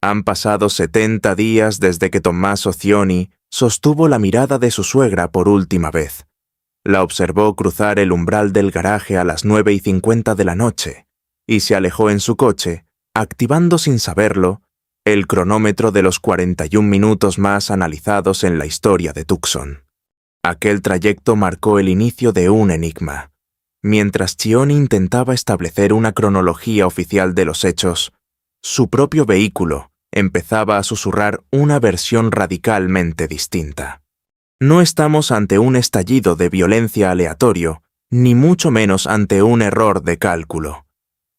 Han pasado 70 días desde que Tommaso Cioni sostuvo la mirada de su suegra por última vez. La observó cruzar el umbral del garaje a las 9:50 de la noche y se alejó en su coche, activando sin saberlo el cronómetro de los 41 minutos más analizados en la historia de Tucson. Aquel trayecto marcó el inicio de un enigma. Mientras Cioni intentaba establecer una cronología oficial de los hechos, su propio vehículo empezaba a susurrar una versión radicalmente distinta. No estamos ante un estallido de violencia aleatorio, ni mucho menos ante un error de cálculo.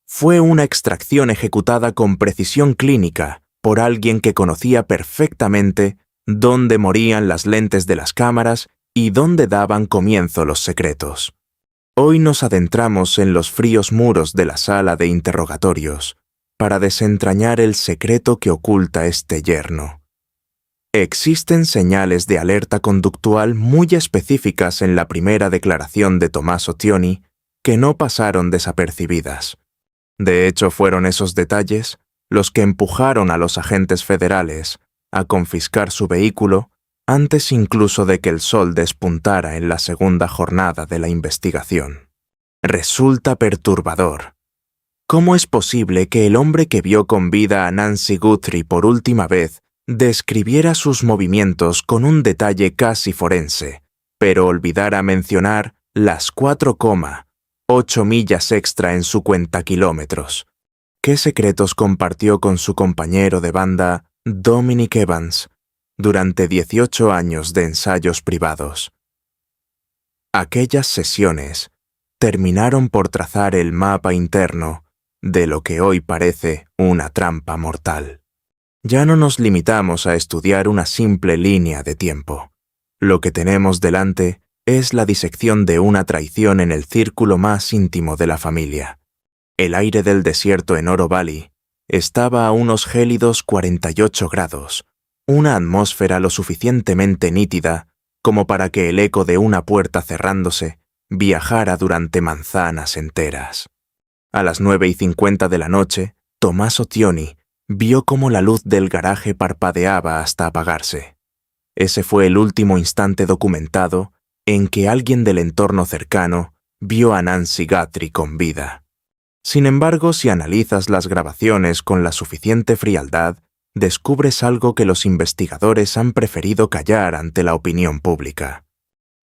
Fue una extracción ejecutada con precisión clínica por alguien que conocía perfectamente dónde morían las lentes de las cámaras y dónde daban comienzo los secretos. Hoy nos adentramos en los fríos muros de la sala de interrogatorios para desentrañar el secreto que oculta este yerno. Existen señales de alerta conductual muy específicas en la primera declaración de Tommaso Cioni que no pasaron desapercibidas. De hecho, fueron esos detalles los que empujaron a los agentes federales a confiscar su vehículo antes incluso de que el sol despuntara en la segunda jornada de la investigación. Resulta perturbador. ¿Cómo es posible que el hombre que vio con vida a Nancy Guthrie por última vez describiera sus movimientos con un detalle casi forense, pero olvidara mencionar las 4,8 millas extra en su cuentakilómetros? ¿Qué secretos compartió con su compañero de banda, Dominic Evans, durante 18 años de ensayos privados? Aquellas sesiones terminaron por trazar el mapa interno de lo que hoy parece una trampa mortal. Ya no nos limitamos a estudiar una simple línea de tiempo. Lo que tenemos delante es la disección de una traición en el círculo más íntimo de la familia. El aire del desierto en Oro Valley estaba a unos gélidos 48 grados, una atmósfera lo suficientemente nítida como para que el eco de una puerta cerrándose viajara durante manzanas enteras. A las 9:50 de la noche, Tommaso Cioni vio cómo la luz del garaje parpadeaba hasta apagarse. Ese fue el último instante documentado en que alguien del entorno cercano vio a Nancy Guthrie con vida. Sin embargo, si analizas las grabaciones con la suficiente frialdad, descubres algo que los investigadores han preferido callar ante la opinión pública.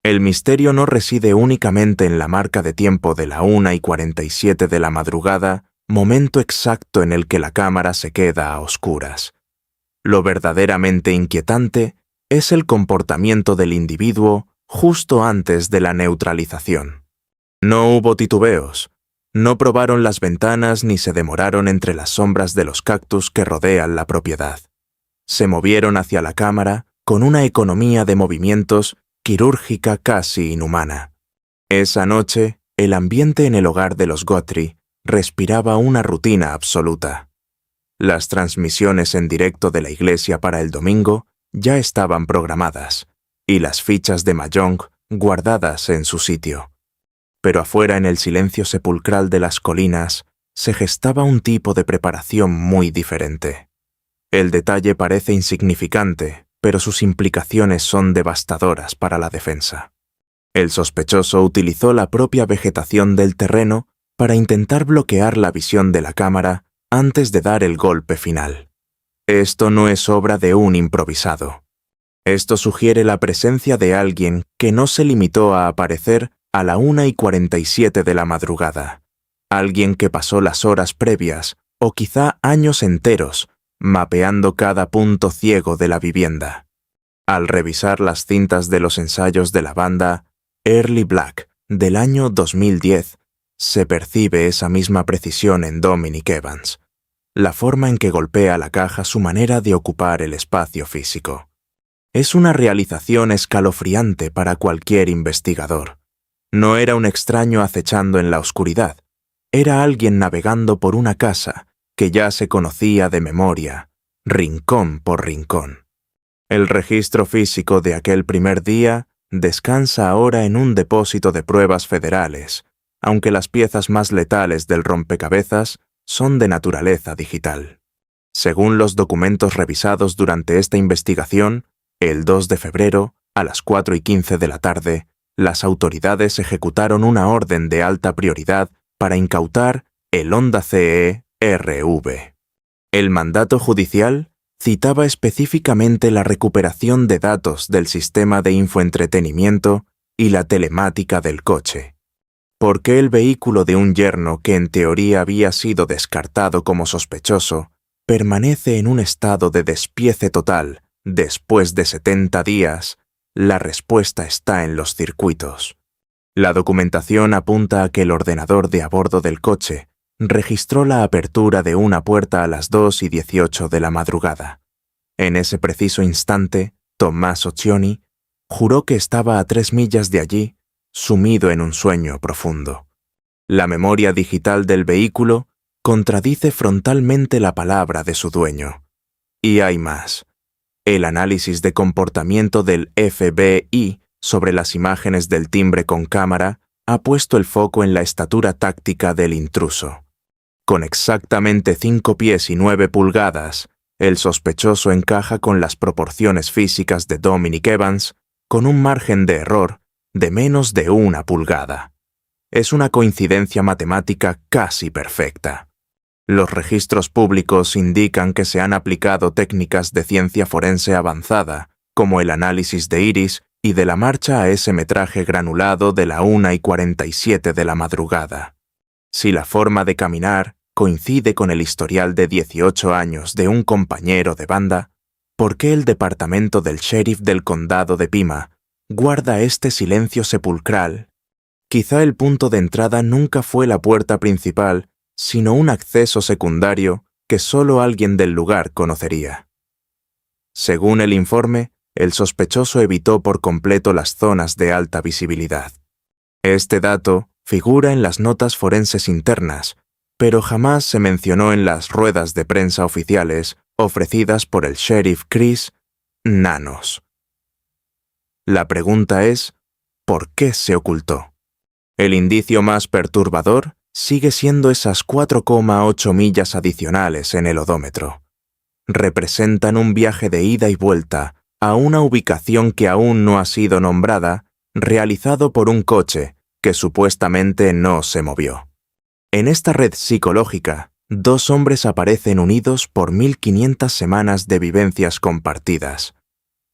El misterio no reside únicamente en la marca de tiempo de la 1:47 de la madrugada, momento exacto en el que la cámara se queda a oscuras. Lo verdaderamente inquietante es el comportamiento del individuo justo antes de la neutralización. No hubo titubeos, no probaron las ventanas ni se demoraron entre las sombras de los cactus que rodean la propiedad. Se movieron hacia la cámara con una economía de movimientos quirúrgica casi inhumana. Esa noche, el ambiente en el hogar de los Guthrie respiraba una rutina absoluta. Las transmisiones en directo de la iglesia para el domingo ya estaban programadas, y las fichas de mahjong guardadas en su sitio. Pero afuera en el silencio sepulcral de las colinas se gestaba un tipo de preparación muy diferente. El detalle parece insignificante, pero sus implicaciones son devastadoras para la defensa. El sospechoso utilizó la propia vegetación del terreno para intentar bloquear la visión de la cámara antes de dar el golpe final. Esto no es obra de un improvisado. Esto sugiere la presencia de alguien que no se limitó a aparecer a la 1:47 de la madrugada. Alguien que pasó las horas previas, o quizá años enteros, mapeando cada punto ciego de la vivienda. Al revisar las cintas de los ensayos de la banda Early Black del año 2010, se percibe esa misma precisión en Dominic Evans, la forma en que golpea la caja, su manera de ocupar el espacio físico. Es una realización escalofriante para cualquier investigador. No era un extraño acechando en la oscuridad, era alguien navegando por una casa que ya se conocía de memoria, rincón por rincón. El registro físico de aquel primer día descansa ahora en un depósito de pruebas federales, aunque las piezas más letales del rompecabezas son de naturaleza digital. Según los documentos revisados durante esta investigación, el 2 de febrero, a las 4:15 de la tarde, las autoridades ejecutaron una orden de alta prioridad para incautar el Honda CE RV. El mandato judicial citaba específicamente la recuperación de datos del sistema de infoentretenimiento y la telemática del coche. ¿Por qué el vehículo de un yerno que en teoría había sido descartado como sospechoso permanece en un estado de despiece total después de 70 días? La respuesta está en los circuitos. La documentación apunta a que el ordenador de a bordo del coche registró la apertura de una puerta a las 2:18 de la madrugada. En ese preciso instante, Tommaso Cioni juró que estaba a 3 millas de allí, sumido en un sueño profundo. La memoria digital del vehículo contradice frontalmente la palabra de su dueño. Y hay más. El análisis de comportamiento del FBI sobre las imágenes del timbre con cámara ha puesto el foco en la estatura táctica del intruso. Con exactamente 5 pies y 9 pulgadas, el sospechoso encaja con las proporciones físicas de Dominic Evans, con un margen de error de menos de 1 pulgada. Es una coincidencia matemática casi perfecta. Los registros públicos indican que se han aplicado técnicas de ciencia forense avanzada, como el análisis de iris y de la marcha a ese metraje granulado de la 1:47 de la madrugada. Si la forma de caminar coincide con el historial de 18 años de un compañero de banda, ¿por qué el departamento del sheriff del condado de Pima guarda este silencio sepulcral? Quizá el punto de entrada nunca fue la puerta principal, sino un acceso secundario que solo alguien del lugar conocería. Según el informe, el sospechoso evitó por completo las zonas de alta visibilidad. Este dato figura en las notas forenses internas, pero jamás se mencionó en las ruedas de prensa oficiales ofrecidas por el sheriff Chris Nanos. La pregunta es, ¿por qué se ocultó? El indicio más perturbador sigue siendo esas 4,8 millas adicionales en el odómetro. Representan un viaje de ida y vuelta a una ubicación que aún no ha sido nombrada, realizado por un coche que supuestamente no se movió. En esta red psicológica, 2 hombres aparecen unidos por 1500 semanas de vivencias compartidas.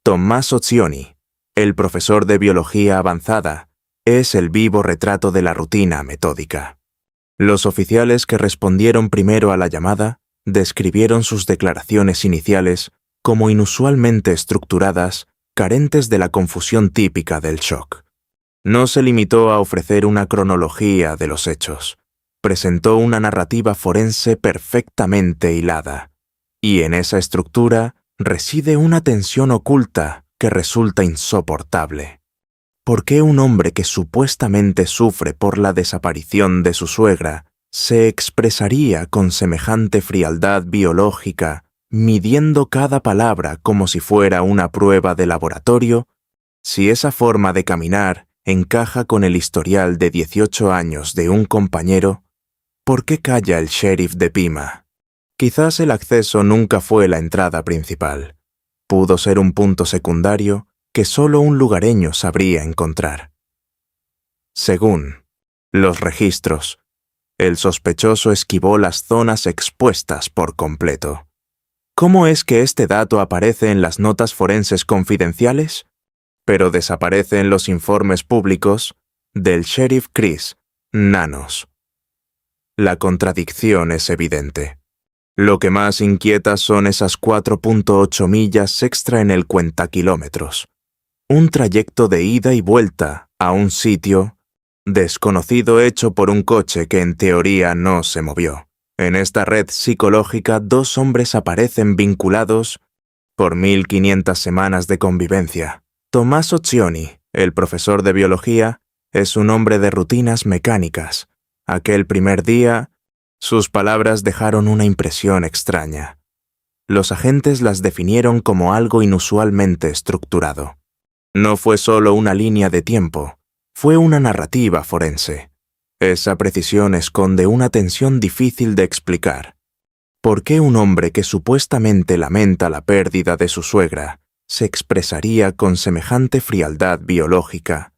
Tommaso Cioni, el profesor de biología avanzada, es el vivo retrato de la rutina metódica. Los oficiales que respondieron primero a la llamada describieron sus declaraciones iniciales como inusualmente estructuradas, carentes de la confusión típica del shock. No se limitó a ofrecer una cronología de los hechos. Presentó una narrativa forense perfectamente hilada, y en esa estructura reside una tensión oculta que resulta insoportable. ¿Por qué un hombre que supuestamente sufre por la desaparición de su suegra se expresaría con semejante frialdad biológica, midiendo cada palabra como si fuera una prueba de laboratorio, si esa forma de caminar encaja con el historial de 18 años de un compañero? ¿Por qué calla el sheriff de Pima? Quizás el acceso nunca fue la entrada principal. Pudo ser un punto secundario que solo un lugareño sabría encontrar. Según los registros, el sospechoso esquivó las zonas expuestas por completo. ¿Cómo es que este dato aparece en las notas forenses confidenciales, pero desaparece en los informes públicos del sheriff Chris Nanos? La contradicción es evidente. Lo que más inquieta son esas 4,8 millas extra en el cuentakilómetros. Un trayecto de ida y vuelta a un sitio desconocido hecho por un coche que en teoría no se movió. En esta red psicológica 2 hombres aparecen vinculados por 1500 semanas de convivencia. Tommaso Cioni, el profesor de biología, es un hombre de rutinas mecánicas. Aquel primer día, sus palabras dejaron una impresión extraña. Los agentes las definieron como algo inusualmente estructurado. No fue solo una línea de tiempo, fue una narrativa forense. Esa precisión esconde una tensión difícil de explicar. ¿Por qué un hombre que supuestamente lamenta la pérdida de su suegra se expresaría con semejante frialdad biológica?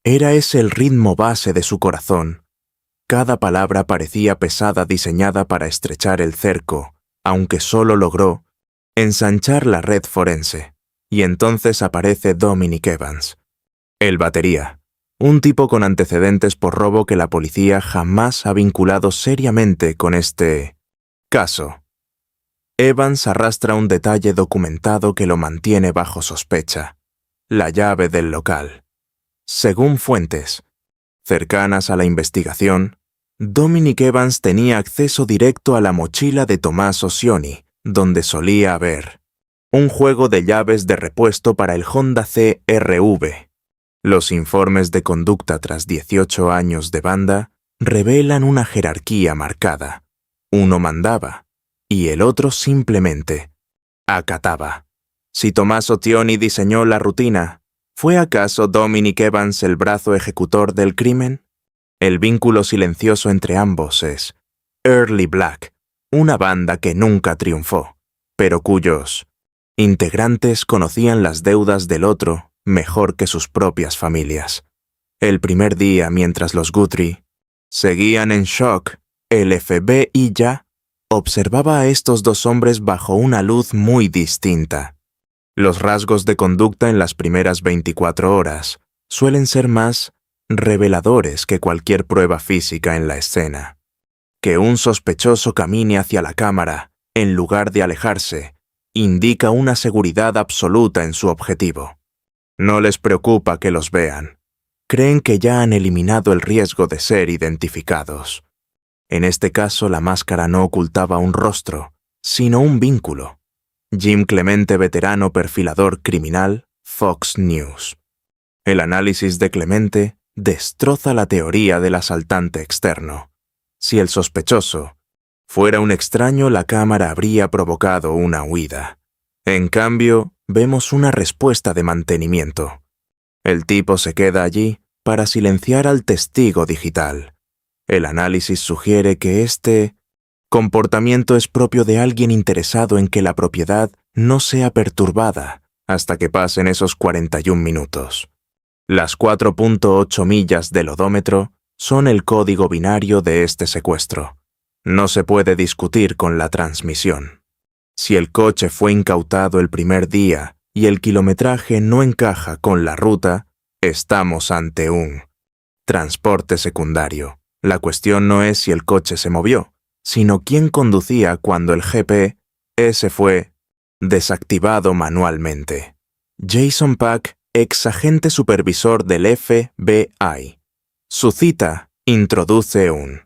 Era ese el ritmo base de su corazón. Cada palabra parecía pesada diseñada para estrechar el cerco, aunque solo logró ensanchar la red forense. Y entonces aparece Dominic Evans, el batería, un tipo con antecedentes por robo que la policía jamás ha vinculado seriamente con este caso. Evans arrastra un detalle documentado que lo mantiene bajo sospecha: la llave del local. Según fuentes cercanas a la investigación, Dominic Evans tenía acceso directo a la mochila de Tomás Occhioni, donde solía haber un juego de llaves de repuesto para el Honda CR-V. Los informes de conducta tras 18 años de banda revelan una jerarquía marcada. Uno mandaba, y el otro simplemente acataba. Si Tomás Occhioni diseñó la rutina, ¿fue acaso Dominic Evans el brazo ejecutor del crimen? El vínculo silencioso entre ambos es Early Black, una banda que nunca triunfó, pero cuyos integrantes conocían las deudas del otro mejor que sus propias familias. El primer día, mientras los Guthrie seguían en shock, el FBI ya observaba a estos dos hombres bajo una luz muy distinta. Los rasgos de conducta en las primeras 24 horas suelen ser más reveladores que cualquier prueba física en la escena. Que un sospechoso camine hacia la cámara, en lugar de alejarse, indica una seguridad absoluta en su objetivo. No les preocupa que los vean. Creen que ya han eliminado el riesgo de ser identificados. En este caso, la máscara no ocultaba un rostro, sino un vínculo. Jim Clemente, veterano perfilador criminal, Fox News. El análisis de Clemente destroza la teoría del asaltante externo. Si el sospechoso fuera un extraño, la cámara habría provocado una huida. En cambio, vemos una respuesta de mantenimiento. El tipo se queda allí para silenciar al testigo digital. El análisis sugiere que este comportamiento es propio de alguien interesado en que la propiedad no sea perturbada hasta que pasen esos 41 minutos. Las 4.8 millas del odómetro son el código binario de este secuestro. No se puede discutir con la transmisión. Si el coche fue incautado el primer día y el kilometraje no encaja con la ruta, estamos ante un transporte secundario. La cuestión no es si el coche se movió, sino quién conducía cuando el GPS fue desactivado manualmente. Jason Pack, ex agente supervisor del FBI. Su cita introduce un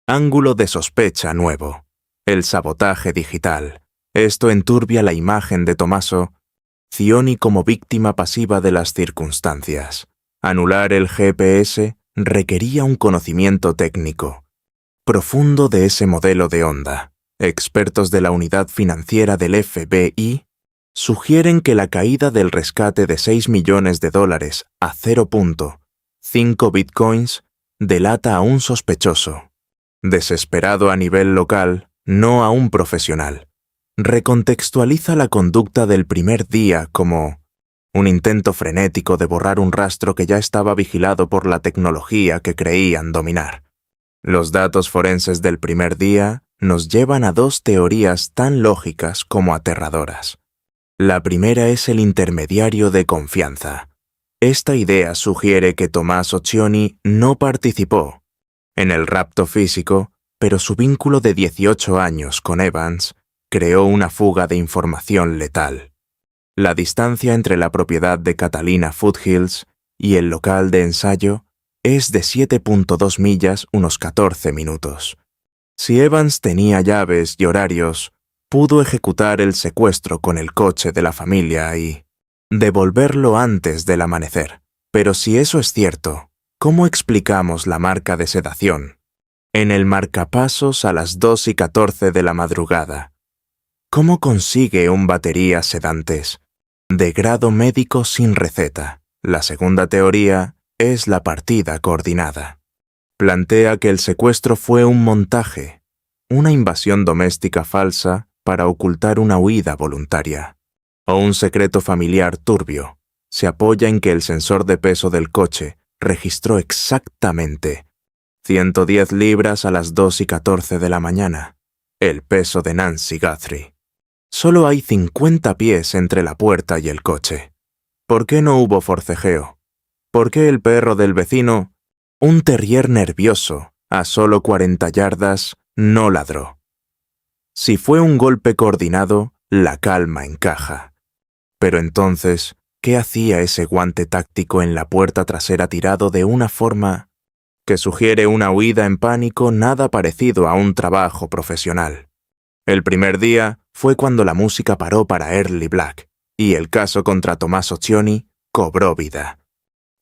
ángulo de sospecha nuevo: el sabotaje digital. Esto enturbia la imagen de Tommaso Occhioni como víctima pasiva de las circunstancias. Anular el GPS requería un conocimiento técnico profundo de ese modelo de onda. Expertos de la unidad financiera del FBI sugieren que la caída del rescate de $6 millones a 0.5 bitcoins delata a un sospechoso, desesperado a nivel local, no a un profesional. Recontextualiza la conducta del primer día como un intento frenético de borrar un rastro que ya estaba vigilado por la tecnología que creían dominar. Los datos forenses del primer día nos llevan a dos teorías tan lógicas como aterradoras. La primera es el intermediario de confianza. Esta idea sugiere que Tomás Occhioni no participó en el rapto físico, pero su vínculo de 18 años con Evans creó una fuga de información letal. La distancia entre la propiedad de Catalina Foothills y el local de ensayo es de 7.2 millas, unos 14 minutos. Si Evans tenía llaves y horarios, pudo ejecutar el secuestro con el coche de la familia y devolverlo antes del amanecer. Pero si eso es cierto, ¿cómo explicamos la marca de sedación en el marcapasos a las 2:14 de la madrugada? ¿Cómo consigue un batería sedantes de grado médico sin receta? La segunda teoría es la partida coordinada. Plantea que el secuestro fue un montaje. una invasión doméstica falsa para ocultar una huida voluntaria, o un secreto familiar turbio, se apoya en que el sensor de peso del coche registró exactamente 110 libras a las 2:14 de la mañana, el peso de Nancy Guthrie. Solo hay 50 pies entre la puerta y el coche. ¿Por qué no hubo forcejeo? ¿Por qué el perro del vecino, un terrier nervioso, a solo 40 yardas, no ladró? Si fue un golpe coordinado, la calma encaja. Pero entonces, ¿qué hacía ese guante táctico en la puerta trasera tirado de una forma que sugiere una huida en pánico nada parecido a un trabajo profesional? El primer día fue cuando la música paró para Early Black, y el caso contra Tommaso Cioni cobró vida.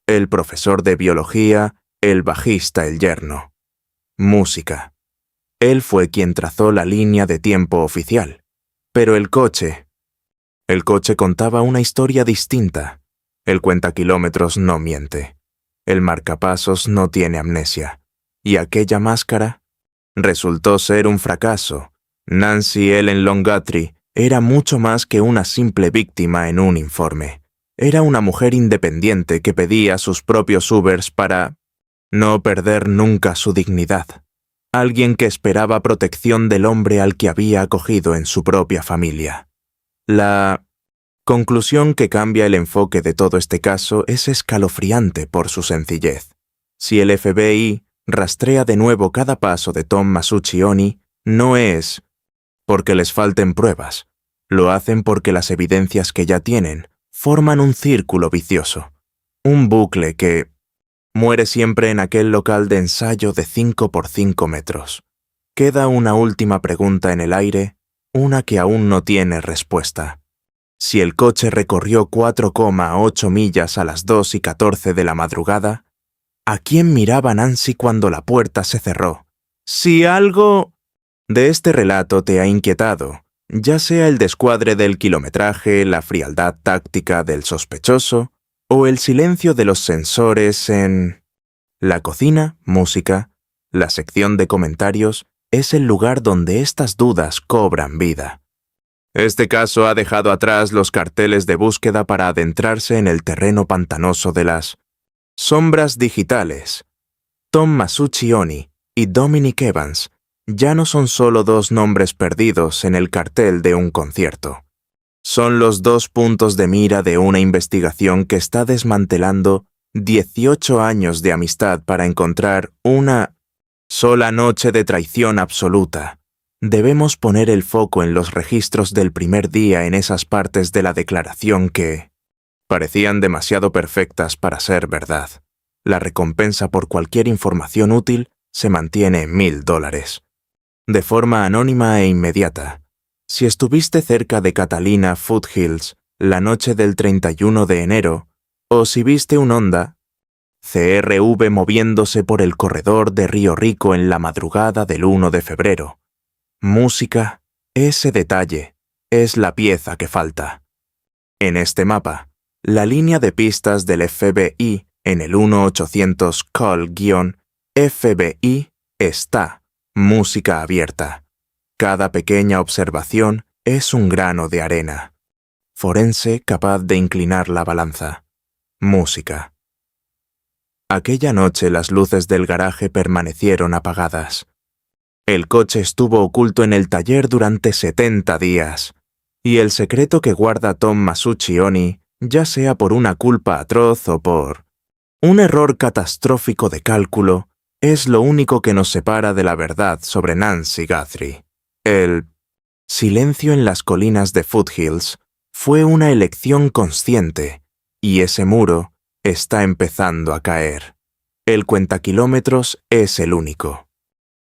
El profesor de biología, el bajista, el yerno. Música. Él fue quien trazó la línea de tiempo oficial. Pero el coche contaba una historia distinta. El cuentakilómetros no miente. El marcapasos no tiene amnesia. ¿Y aquella máscara? Resultó ser un fracaso. Nancy Ellen Long Guthrie era mucho más que una simple víctima en un informe. Era una mujer independiente que pedía sus propios Ubers para no perder nunca su dignidad. Alguien que esperaba protección del hombre al que había acogido en su propia familia. La conclusión que cambia el enfoque de todo este caso es escalofriante por su sencillez. Si el FBI rastrea de nuevo cada paso de Tommaso Cioni, no es porque les falten pruebas. Lo hacen porque las evidencias que ya tienen forman un círculo vicioso. Un bucle que muere siempre en aquel local de ensayo de 5 por 5 metros. Queda una última pregunta en el aire, una que aún no tiene respuesta. Si el coche recorrió 4,8 millas a las 2:14 de la madrugada, ¿a quién miraba Nancy cuando la puerta se cerró? Si algo de este relato te ha inquietado, ya sea el descuadre del kilometraje, la frialdad táctica del sospechoso, o el silencio de los sensores en la cocina, música, la sección de comentarios, es el lugar donde estas dudas cobran vida. Este caso ha dejado atrás los carteles de búsqueda para adentrarse en el terreno pantanoso de las sombras digitales. Tommaso Cioni y Dominic Evans ya no son solo dos nombres perdidos en el cartel de un concierto. Son los dos puntos de mira de una investigación que está desmantelando 18 años de amistad para encontrar una sola noche de traición absoluta. Debemos poner el foco en los registros del primer día en esas partes de la declaración que parecían demasiado perfectas para ser verdad. La recompensa por cualquier información útil se mantiene en $1,000. De forma anónima e inmediata. Si estuviste cerca de Catalina Foothills la noche del 31 de enero, o si viste un Honda CR-V moviéndose por el corredor de Río Rico en la madrugada del 1 de febrero. Música, ese detalle, es la pieza que falta. En este mapa, la línea de pistas del FBI en el 1-800 call-FBI está música abierta. Cada pequeña observación es un grano de arena. Forense capaz de inclinar la balanza. Música. Aquella noche las luces del garaje permanecieron apagadas. El coche estuvo oculto en el taller durante 70 días, y el secreto que guarda Tommaso Cioni, ya sea por una culpa atroz o por un error catastrófico de cálculo, es lo único que nos separa de la verdad sobre Nancy Guthrie. El silencio en las colinas de Foothills fue una elección consciente, y ese muro está empezando a caer. El cuentakilómetros es el único.